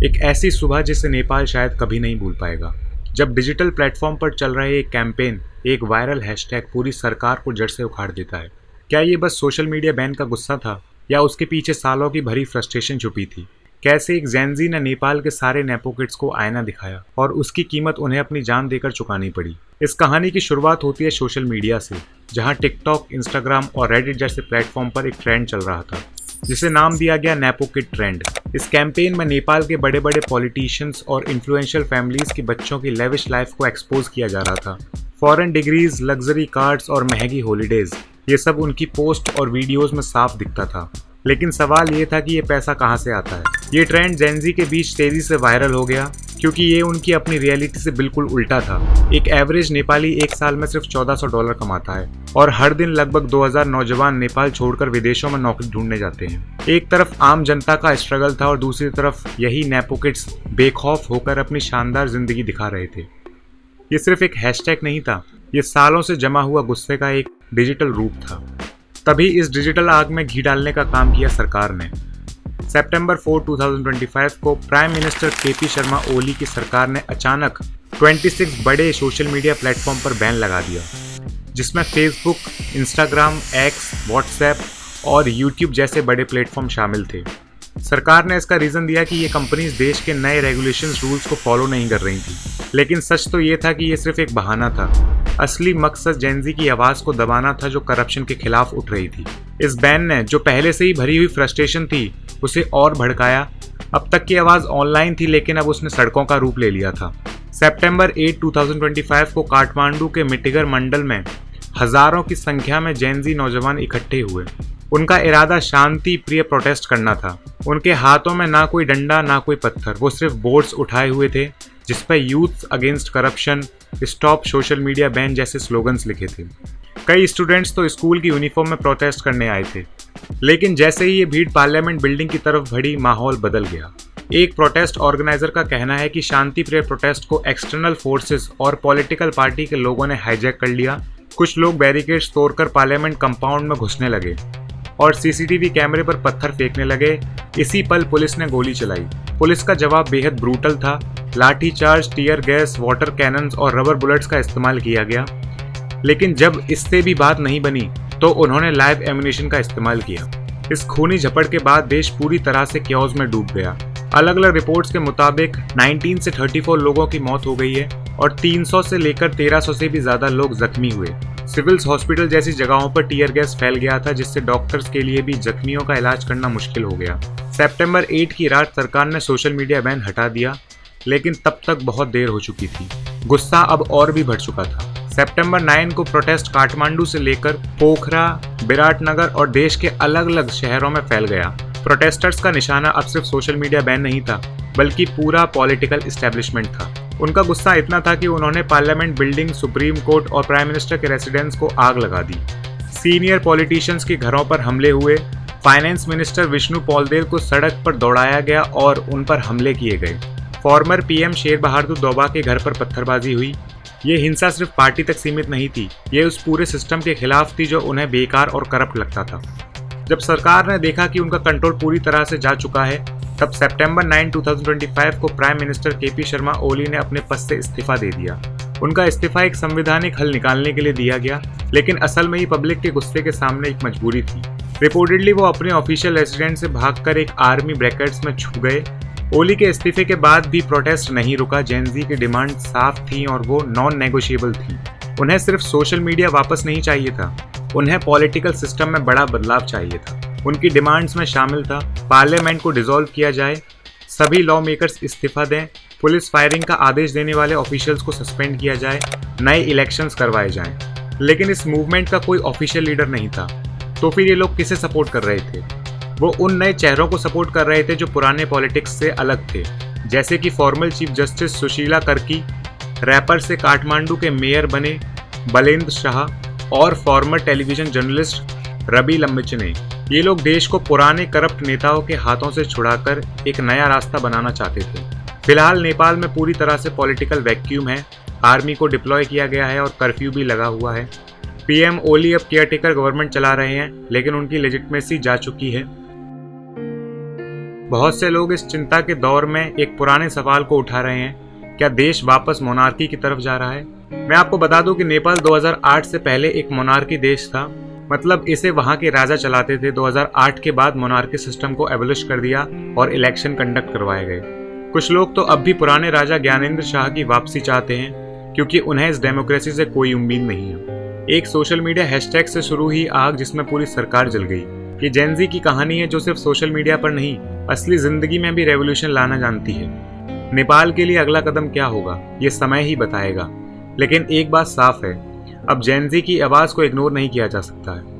एक ऐसी सुबह जिसे नेपाल शायद कभी नहीं भूल पाएगा, जब डिजिटल प्लेटफॉर्म पर चल रहे एक कैंपेन, एक वायरल हैशटैग पूरी सरकार को जड़ से उखाड़ देता है। क्या ये बस सोशल मीडिया बैन का गुस्सा था या उसके पीछे सालों की भरी फ्रस्ट्रेशन छुपी थी? कैसे एक जेनजी ने नेपाल के सारे नेपो किड्स को आईना दिखाया और उसकी कीमत उन्हें अपनी जान देकर चुकानी पड़ी। इस कहानी की शुरुआत होती है सोशल मीडिया से, जहां टिकटॉक, इंस्टाग्राम और रेडिट जैसे प्लेटफॉर्म पर एक ट्रेंड चल रहा था जिसे नाम दिया गया नेपो किड ट्रेंड। इस कैंपेन में नेपाल के बड़े बड़े पॉलिटिशियंस और इन्फ्लुएंशियल फैमिलीज के बच्चों की लेविश लाइफ को एक्सपोज किया जा रहा था। फॉरेन डिग्रीज, लग्जरी कार्ड्स और महंगी हॉलीडेज, ये सब उनकी पोस्ट और वीडियोस में साफ दिखता था। लेकिन सवाल ये था कि ये पैसा कहाँ से आता है। ये ट्रेंड जेनजी के बीच तेजी से वायरल हो गया क्योंकि ये उनकी अपनी रियलिटी से बिल्कुल उल्टा था। एक एवरेज नेपाली एक साल में सिर्फ $1400 कमाता है और हर दिन लगभग 2000 नौजवान नेपाल छोड़कर विदेशों में नौकरी ढूंढने जाते हैं। एक तरफ आम जनता का स्ट्रगल था और दूसरी तरफ यही नेपो किड्स बेखौफ होकर अपनी शानदार जिंदगी दिखा रहे थे। ये सिर्फ एक हैशटैग नहीं था, ये सालों से जमा हुआ गुस्से का एक डिजिटल रूप था। तभी इस डिजिटल आग में घी डालने का काम किया सरकार ने। सितंबर 4, 2025 को prime minister KP Sharma Oli की सरकार ने अचानक 26 बड़े सोशल मीडिया प्लेटफॉर्म पर बैन लगा दिया, जिसमें फेसबुक, इंस्टाग्राम, एक्स, व्हाट्सएप और यूट्यूब जैसे बड़े प्लेटफॉर्म शामिल थे। सरकार ने इसका रीज़न दिया कि ये कंपनीज देश के नए रेगुलेशंस रूल्स को फॉलो नहीं कर रही थी। लेकिन सच तो ये था कि ये सिर्फ एक बहाना था। असली मकसद जेनजी की आवाज़ को दबाना था जो करप्शन के खिलाफ उठ रही थी। इस बैन ने जो पहले से ही भरी हुई फ्रस्ट्रेशन थी उसे और भड़काया। अब तक की आवाज़ ऑनलाइन थी लेकिन अब उसने सड़कों का रूप ले लिया था। सितंबर 8, 2025 को काठमांडू के मिटिगर मंडल में हजारों की संख्या में जेनजी नौजवान इकट्ठे हुए। उनका इरादा शांति प्रिय प्रोटेस्ट करना था। उनके हाथों में ना कोई डंडा ना कोई पत्थर, वो सिर्फ बोर्ड्स उठाए हुए थे जिस पर youth against corruption, stop social media ban जैसे स्लोगन्स लिखे थे। कई स्टूडेंट्स तो स्कूल की यूनिफॉर्म में प्रोटेस्ट करने आए थे। लेकिन जैसे ही ये भीड़ पार्लियामेंट बिल्डिंग की तरफ बढ़ी, माहौल बदल गया। एक प्रोटेस्ट ऑर्गेनाइजर का कहना है कि शांति प्रिय प्रोटेस्ट को एक्सटर्नल फोर्सेस और पॉलिटिकल पार्टी के लोगों ने हाईजैक कर लिया। कुछ लोग बैरिकेड्स तोड़कर पार्लियामेंट कंपाउंड में घुसने लगे और सीसीटीवी कैमरे पर पत्थर फेंकने लगे। इसी पल पुलिस ने गोली चलाई। पुलिस का जवाब बेहद ब्रूटल था। लाठीचार्ज, टीयर गैस, वाटर कैनन्स और रबर बुलेट्स का इस्तेमाल किया गया। लेकिन जब इससे भी बात नहीं बनी तो उन्होंने लाइव एम्यूनेशन का इस्तेमाल किया। इस खूनी झपट के बाद देश पूरी तरह से क्योस में डूब गया। अलग अलग रिपोर्ट्स के मुताबिक 19 से 34 लोगों की मौत हो गई है और 300 से लेकर 1300 से भी ज्यादा लोग जख्मी हुए। सिविल्स हॉस्पिटल जैसी जगहों पर टीयर गैस फैल गया था जिससे डॉक्टर्स के लिए भी जख्मियों का इलाज करना मुश्किल हो गया। सितंबर 8 की रात सरकार ने सोशल मीडिया बैन हटा दिया, लेकिन तब तक बहुत देर हो चुकी थी। गुस्सा अब और भी बढ़ चुका था। सितंबर 9 को प्रोटेस्ट काठमांडू से लेकर पोखरा, विराटनगर और देश के अलग अलग शहरों में फैल गया। प्रोटेस्टर्स का निशाना अब सिर्फ सोशल मीडिया बैन नहीं था, बल्कि पूरा पॉलिटिकल एस्टेब्लिशमेंट था। उनका गुस्सा इतना था कि उन्होंने पार्लियामेंट बिल्डिंग, सुप्रीम कोर्ट और प्राइम मिनिस्टर के रेसिडेंस को आग लगा दी। सीनियर पॉलिटिशियंस के घरों पर हमले हुए। फाइनेंस मिनिस्टर विष्णु पॉलदेव को सड़क पर दौड़ाया गया और उन पर हमले किए गए। फॉर्मर पीएम शेर बहादुर दौबा के घर पर पत्थरबाजी हुई। ये हिंसा सिर्फ पार्टी तक सीमित नहीं थी, ये उस पूरे सिस्टम के खिलाफ थी जो उन्हें बेकार और करप्ट लगता था। जब सरकार ने देखा कि उनका कंट्रोल पूरी तरह से जा चुका है, तब सितंबर 9, 2025 को prime minister KP Sharma Oli ने अपने पद से इस्तीफा दे दिया। उनका इस्तीफा एक संवैधानिक हल निकालने के लिए दिया गया, लेकिन असल में ये पब्लिक के गुस्से के सामने एक मजबूरी थी। रिपोर्टेडली वो अपने ऑफिशियल रेसिडेंस से भागकर एक आर्मी ब्रैकेट्स में छुप गए। ओली के इस्तीफे के बाद भी प्रोटेस्ट नहीं रुका। जेनजी की डिमांड साफ थी और वो नॉन नेगोशिएबल थी। उन्हें सिर्फ सोशल मीडिया वापस नहीं चाहिए था, उन्हें पॉलिटिकल सिस्टम में बड़ा बदलाव चाहिए था। उनकी डिमांड्स में शामिल था पार्लियामेंट को डिसॉल्व किया जाए, सभी लॉ मेकर्स इस्तीफा दें, पुलिस फायरिंग का आदेश देने वाले ऑफिशियल्स को सस्पेंड किया जाए, नए इलेक्शंस करवाए जाएं। लेकिन इस मूवमेंट का कोई ऑफिशियल लीडर नहीं था। तो फिर ये लोग किसे सपोर्ट कर रहे थे? वो उन नए चेहरों को सपोर्ट कर रहे थे जो पुराने पॉलिटिक्स से अलग थे, जैसे कि former chief justice Sushila Karki, wrapper से काठमांडू के मेयर बने बलेंद्र शाह और फॉर्मर टेलीविजन जर्नलिस्ट रवि लम्बिचने। ये लोग देश को पुराने करप्ट नेताओं के हाथों से छुड़ाकर एक नया रास्ता बनाना चाहते थे। फिलहाल नेपाल में पूरी तरह से पॉलिटिकल वैक्यूम है। आर्मी को डिप्लॉय किया गया है और कर्फ्यू भी लगा हुआ है। पीएम ओली अब केयरटेकर गवर्नमेंट चला रहे हैं, लेकिन उनकी लेजिटिमेसी जा चुकी है। बहुत से लोग इस चिंता के दौर में एक पुराने सवाल को उठा रहे हैं, क्या देश वापस मोनार्की की तरफ जा रहा है? मैं आपको बता दूं कि नेपाल 2008 से पहले एक मोनार्की देश था, मतलब इसे वहां के राजा चलाते थे। 2008 के बाद मोनार्की सिस्टम को एबॉलिश कर दिया और इलेक्शन कंडक्ट करवाए गए। कुछ लोग तो अब भी पुराने राजा ज्ञानेंद्र शाह की वापसी चाहते हैं, क्योंकि उन्हें इस डेमोक्रेसी से कोई उम्मीद नहीं है। एक सोशल मीडिया हैशटैग से शुरू हुई आग जिसमें पूरी सरकार जल गई। ये जेनजी की कहानी है जो सिर्फ सोशल मीडिया पर नहीं, असली जिंदगी में भी रेवोल्यूशन लाना जानती है। नेपाल के लिए अगला कदम क्या होगा ये समय ही बताएगा, लेकिन एक बात साफ है, अब जेनजी की आवाज को इग्नोर नहीं किया जा सकता है।